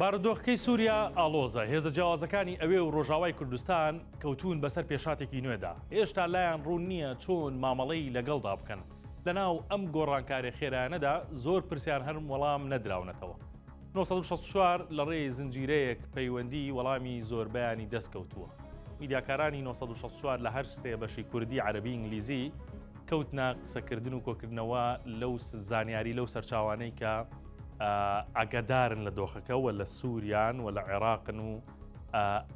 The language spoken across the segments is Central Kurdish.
بارودۆخەکەی سووریا ئالۆزە هێزە جیاوازەکانی ئەوێ و ڕۆژاوای کوردستان کەوتون بەسەر پێشاتێکی نوێدا. هێشتا لایەن ڕوون نییە چۆن مامەڵەی لەگەڵدا بکەن. لەناو ئەم گۆڕانکاری خێرانەدا زۆر پرسیار هەرم وەڵام نەدراونەتەوە. 1964 لە ڕێی زنجیرەیەک پەیوەندی وەڵامی زۆربیانی دەستکەوتووە. میدیاکارانی 1964 لە هەر سێ بەشی کوردی عەرەبی ئینگلیزی کەوتنە قسەکردن و کۆکردنەوە لەو زانیاری لەو سەرچاوانەی کە ئاگادارن لە دۆخەکەەوە لە سووریان و لە عێراقن و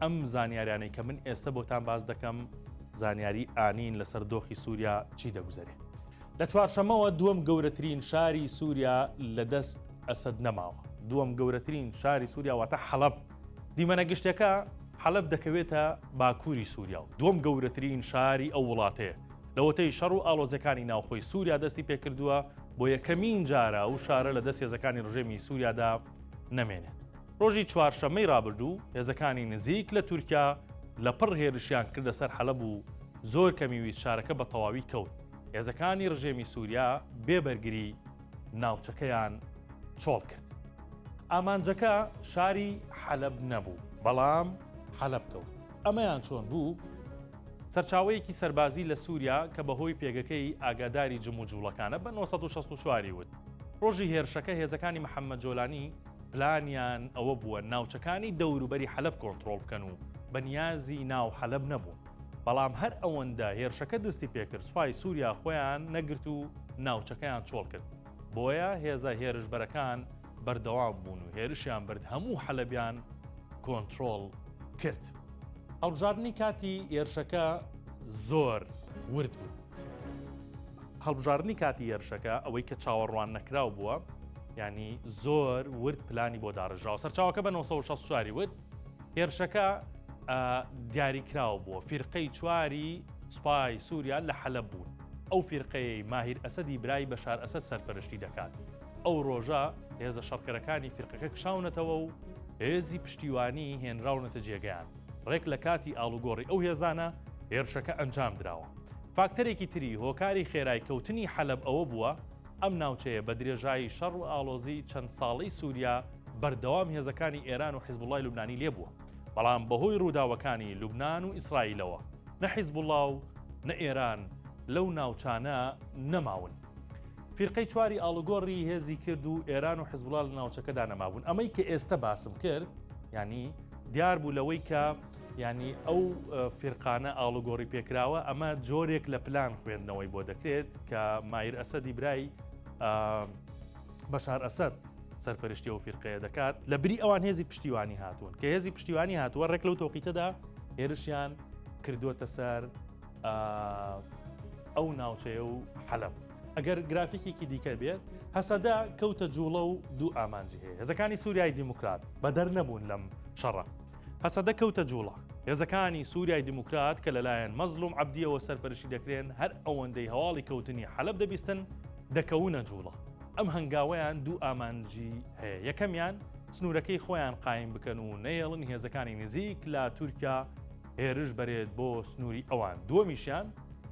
ئەم زانیاریانەی کە من ئێستا بۆتان باز دەکەم زانیاری ئانین لەسەر دۆخی سووریا چی دەگوزارێت. لە چوارشەمەوە دووەم گەورەترین شاری سووریا لە دەست ئەسەد نەماوە. دووەم گەورەترین شاری سووریا واتە حەڵەب. دیمەنە گشتەکە حەڵەب دەکەوێتە باکووری سووریا و دووەم گەورەترین شاری ئەو وڵاتەیە. لەوەتەی شەڕ و ئاڵۆزەکانی ناوخۆی سووریا دەستی پێکردووە بۆ یەکەمین جارە و شارە لە دەست هێزەکانی ڕژێمی سووریادا نەمێنێت. ڕۆژی چوارشەمەی ڕابردوو هێزەکانی نزیک لە تورکیا لە پڕ هێرشیان کردە سەر حەلەب و زۆر کەمی ویست شارەکە بە تەواوی کەوت. هێزەکانی ڕژێمی سووریا بێبەرگری ناوچەکەیان چۆڵ کرد. ئامانجەکە شاری حەلەب نەبوو، بەڵام حەلەب کەوت. ئەمەیان چۆن بوو؟ سەرچاوەیەکی سەربازی لە سووریا کە بەهۆی پێگەکەی ئاگاداری جم و جوڵەکانە بە 1964 وت. ڕۆژی هێرشەکە هێزەکانی محەممەد جۆلانی پلانیان ئەوە بووە ناوچەکانی دەوروبەری حەلەب کۆنتڕۆڵ بکەن و بەنیازی ناو حەلەب نەبوون. بەڵام هەر ئەوەندە هێرشەکە دەستی پێکرد سوپای سووریا خۆیان نەگرت و ناوچەکەیان چۆڵ کرد. بۆیە هێزە هێرشبەرەکان بەردەوام بوون و هێرشیان برد هەموو حەلەبیان کۆنتڕۆڵ کرد. هەڵبژاردنی کاتی هێرشەکە زۆر ورد بوو. هەڵبژاردنی کاتی هێرشەکە ئەوەی کە چاوەڕوان نەکراو بووە، ینی زۆر ورد پلانی بۆ داڕژاوە. سەرچاوەکە بە 1964 وت هێرشەکە دیاریکراو بووە. فیرقەی چواری سوپای سووریا لە حەلەب بوون. ئەو فیرقەی ماهیر ئەسەدی برای بەشار ئەسەد سەرپەرشتی دەکات. ئەو ڕۆژە هێزە شەڕکەرەکانی فیرقەکە کشاونەتەوە و هێزی پشتیوانی هێنراونەتە جێگەیان. ڕێک لە کاتی ئاڵوگۆڕی ئەو هێزانە هێرشەکە ئەنجام دراوە. فاکتەرێکی تری هۆکاری خێرای کەوتنی حەلەب ئەوە بووە ئەم ناوچەیە بە درێژایی شەڕ و ئاڵۆزی چەند ساڵەی سووریا بەردەوام هێزەکانی ئێران و حیزبوڵای لوبنانی لێبووە. بەڵام بەهۆی ڕووداوەکانی لوبنان و ئیسرائیلەوە نە حیزبوڵا و نە ئێران لەو ناوچانە نەماون. فیرقەی چواری ئاڵوگۆڕی هێزی کرد و ئێران و حیزبوڵا لە ناوچەکەدا نەمابوون. ئەمەی کە ئێستا باسم کرد ینی دیار بوو لەوەی کە ینی ئەو فیرقانە ئاڵوگۆڕی پێکراوە ئەمە جۆرێک لە پلان خوێندنەوەی بۆ دەکرێت کە مایر ئەسەدی برای بەشار ئەسەد سەرپەرشتی و فیرقەیە دەکات لە بری ئەوان هێزی پشتیوانی هاتوون کە هێزی پشتیوانی هاتووە ڕێک لەو تۆقیتەدا هێرشیان کردووەتە سەر ئەو ناوچەیە و حەلەب. ئەگەر گرافیکێکی دیکە بێت هەسەدا کەوتە جوڵە و دوو ئامانجی هەیە. هێزەکانی سووریای دیموکرات بەدەر نەبوون لەم شەڕە. هەسەدە کەوتە جوڵە. هێزەکانی سووریای دیموکرات کە لەلایەن مەزلوم عەبدیەوە سەرپەرشتی دەکرێن هەر ئەوەندەی هەواڵی کەوتنی حەلەب دەبیستن دەکەونە جوڵە. ئەم هەنگاوەیان دوو ئامانجی هەیە. یەکەمیان سنوورەکەی خۆیان قایم بکەن و نەیەڵن هێزەکانی نزیک لە تورکیا هێرش بەرێت بۆ سنووری ئەوان. دووەمیشیان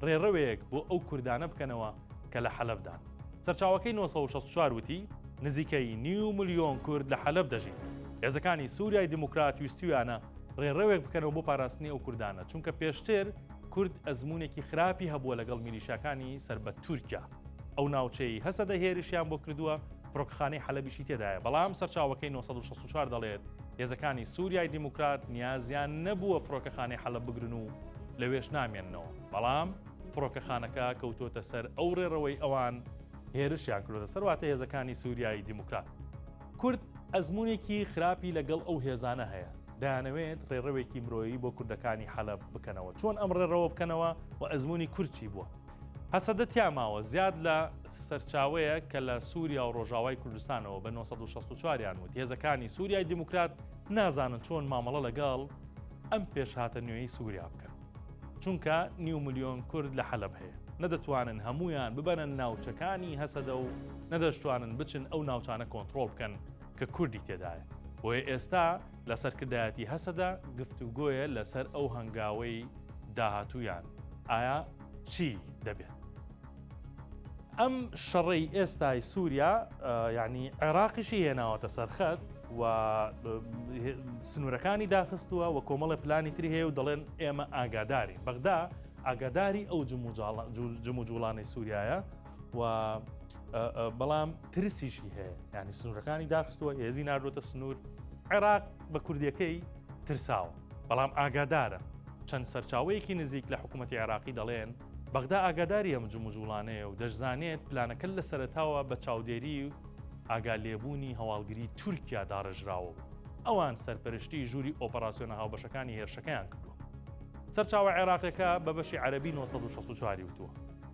ڕێڕەوەیەک بۆ ئەو کوردانە بکەنەوە کە لە حەلەبدان. سەرچاوەکەی 1964 وتی نزیکەی 9 ملیۆن کورد لە حەلەب دەژین. هێزەکانی سووریای دیموکرات ویستیویانە ڕێڕەوێک بکەنەوە بۆ پاراستنی ئەو کوردانە چونکە پێشتر کورد ئەزمونێکی خراپی هەبووە لەگەڵ میلیشیاکانی سەر بە تورکیا. ئەو ناوچەی هەسەدە هێرشیان بۆ کردووە فڕۆکەخانەی حەلەبیشی تێدایە. بەڵام سەرچاوەکەی 1964 دەڵێت هێزەکانی سووریای دیموکرات نیازیان نەبووە فڕۆکەخانەی حەلەب بگرن و لەوێش نامێننەوە. بەڵام فڕۆکەخانەکە کەوتۆتە سەر ئەو ڕێڕەوەی ئەوان هێرشیان کردوتە سەر واتە هێزەکانی سووریای دیموکرات. کورد ئەزمونێکی خراپی لەگەڵ ئەو هێزانە هەیە. دەیانەوێت ڕێڕەوێکی مرۆیی بۆ کوردەکانی حەلەب بکەنەوە. چۆن ئەم ڕێڕەوە بکەنەوە و ئەزمونی کورچی بووە. هەسەدە تیاماوە زیاد لە سەرچاوەیە کە لە سووریا و ڕۆژاوای کوردستانەوە بە 1964 وت هێزەکانی سووریای دیموکرات نازانن چۆن مامەڵە لەگەڵ ئەم پێشهاتە نوێی سووریا بکەن. چونکە 9 ملیۆن کورد لە حەلەب هەیە. نەدەتوانن هەمویان ببەنن ناوچەکانی هەسەدە و نەدەشتوانن بچن ئەو ناوچانە کۆنتڕۆڵ بکەن کە کوردی تێدایە. بۆیە ئێستا لە سەرکردایەتی هەسەدا گفتوگۆیە لەسەر ئەو هەنگاوەی داهاتوویان. ئایا چی دەبێت؟ ئەم شەڕەی ئێستای سووریا یعنی عێراقیشی هێناوەتە سەرخەت و سنوورەکانی داخستووە و کۆمەڵە پلانی تری هەیە و دەڵێن ئێمە ئاگاداری بەغدا ئاگاداری ئەو جم و جوڵانی سووریایە و بەڵام ترسیشی هەیە ینی سنوورەکانی داخستووە هێزی نردۆتە سنوور عێراق بە کوردیەکەی ترساوە بەڵام ئاگادارە چەند سەرچاوەیەکی نزیک لە حکوومەتی عێراقی دەڵێن بەغدا ئاگاداری ئەم جم و جوڵانەیە و دەشزانێت پلانەکە لە سەرەتاوە بە چاودێری و ئاگالێبوونی هەواڵگری تورکیا داڕژراوە ئەوان سەرپەرشتی ژووری ئۆپەراسیۆنە هاوبەشەکانی هێرشەکەیان کردووە سەرچاوە عێراقیەکە بە بەشی عەرەبی 1964 وتووە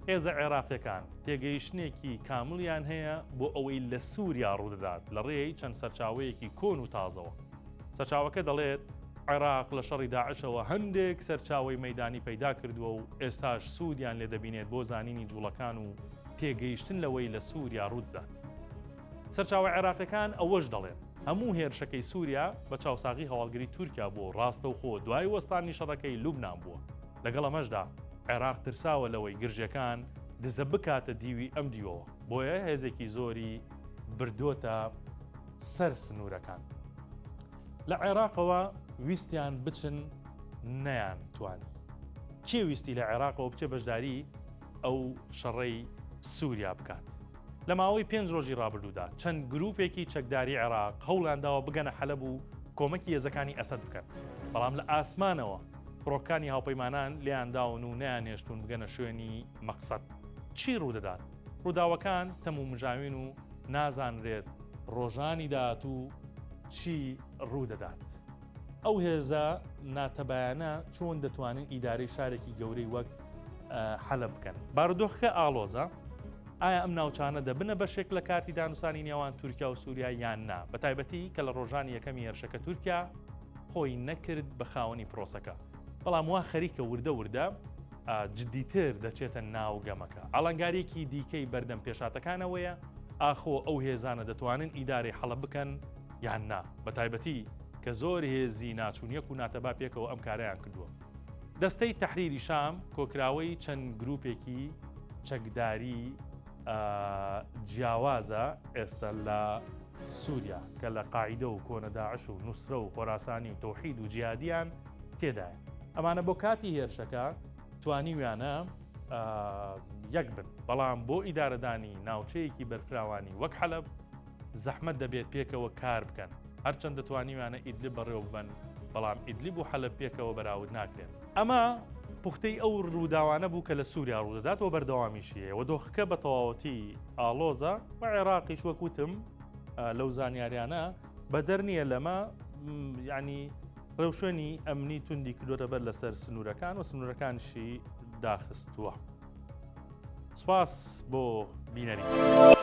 هێزە عێراقیەکان تێگەیشتنێکی کاملیان هەیە بۆ ئەوەی لە سووریا ڕوودەدات لە ڕێی چەند سەرچاوەیەکی کۆن و تازەوە سەرچاوەکە دەڵێت عێراق لە شەڕی داعشەوە هەندێک سەرچاوەی مەیدانی پەیدا کردووە و ئێستاش سوودیان لێ دەبینێت بۆ زانینی جوڵەکان و تێگەیشتن لەوەی لە سووریا ڕوودەدات سەرچاوە عێراقیەکان ئەوەش دەڵێن هەموو هێرشەکەی سووریا بە چاوساغی هەواڵگری تورکیا بووە ڕاستە و خۆ دوای وەستانی شەڕەکەی لوبنان بووە لەگەڵ ئەمەشدا عێراق ترساوە لەوەی گرژەکان دزە بکاتە دیوی ئەم دیوەوە بۆیە هێزێکی زۆری بردۆتە سەر سنوورەکان لە عێراقەوە ویستیان بچن نەیان توانی کێ ویستی لە عێراقەوە بچێ بەشداری ئەو شەڕەی سووریا بکات لە ماوەی 5 ڕۆژی ڕابردوودا چەند گروپێکی چەکداری عێراق هەوڵانداوە بگەنە حەلەب و کۆمەکی هێزەکانی ئەسەد بکەن بەڵام لە ئاسمانەوە فڕۆکانی هاوپەیمانان لیانداون و نەیانهێشتون بگەنە شوێنی مەقسەد چی ڕوودەدات ڕووداوەکان تەم و مژاوین و نازانرێت ڕۆژانی داهاتوو چی ڕوودەدات ئەو هێزە ناتەبایانە چۆن دەتوانن ئیدارەی شارێکی گەورەی وەک حەلەب بکەن بارودۆخەکە ئاڵۆزە ئایا ئەم ناوچانە دەبنە بەشێک لە کارتی دانووسانی نێوان تورکیا و سووریا یان نا بەتایبەتی کە لە ڕۆژانی یەکەمی هێرشەکە تورکیا خۆی نەکرد بە خاوەنی پرۆسەکە بەڵام وا خەریکە وردە جددیتر دەچێتە ناو گەمەکە ئاڵنگارێکی دیکەی بەردەم پێشاتەکانەوەیە ئاخۆ ئەو هێزانە دەتوانن ئیدارەی حەڵەب بکەن یان نا بەتایبەتی کە زۆر هێزی ناچوونیەک و ناتەبا پێکەوە ئەم کارەیان کردووە دەستەی تەحریری شام کۆکراوەی چەند گروپێکی چەکداری جیاوازە ئێستا لە سووریا کە لە قاعیدە و کۆنە داعش و نوسرە و خۆراسانی و تەوحید و جیهادیان تێدایە ئەمانە بۆ کاتی هێرشەکە توانیویانە یەک بن بەڵام بۆ ئیدارەدانی ناوچەیەکی بەرفراوانی وەک حەلەب زەحمەت دەبێت پێکەوە کار بکەن هەرچەند دەتوانیویانە ئیدلیب بەڕێوە ببەن بەڵام ئیدلیب و حەلەب پێکەوە بەراورد ناکرێن ئەمە پوختەی ئەو ڕووداوانە بوو کە لە سووریا ڕوودەداتەوە بەردەوامیشیە و دۆخەکە بە تەواوەتی ئاڵۆزە و عێراقیش وەک وتم لەو زانیاریانە بە دەرنیە لەمە یعنی ڕێوشێنی ئەمنی توندی کردوتە بەر لەسەر سنوورەکان و سنوورەکانشی داخستووە سوپاس بۆ بینەری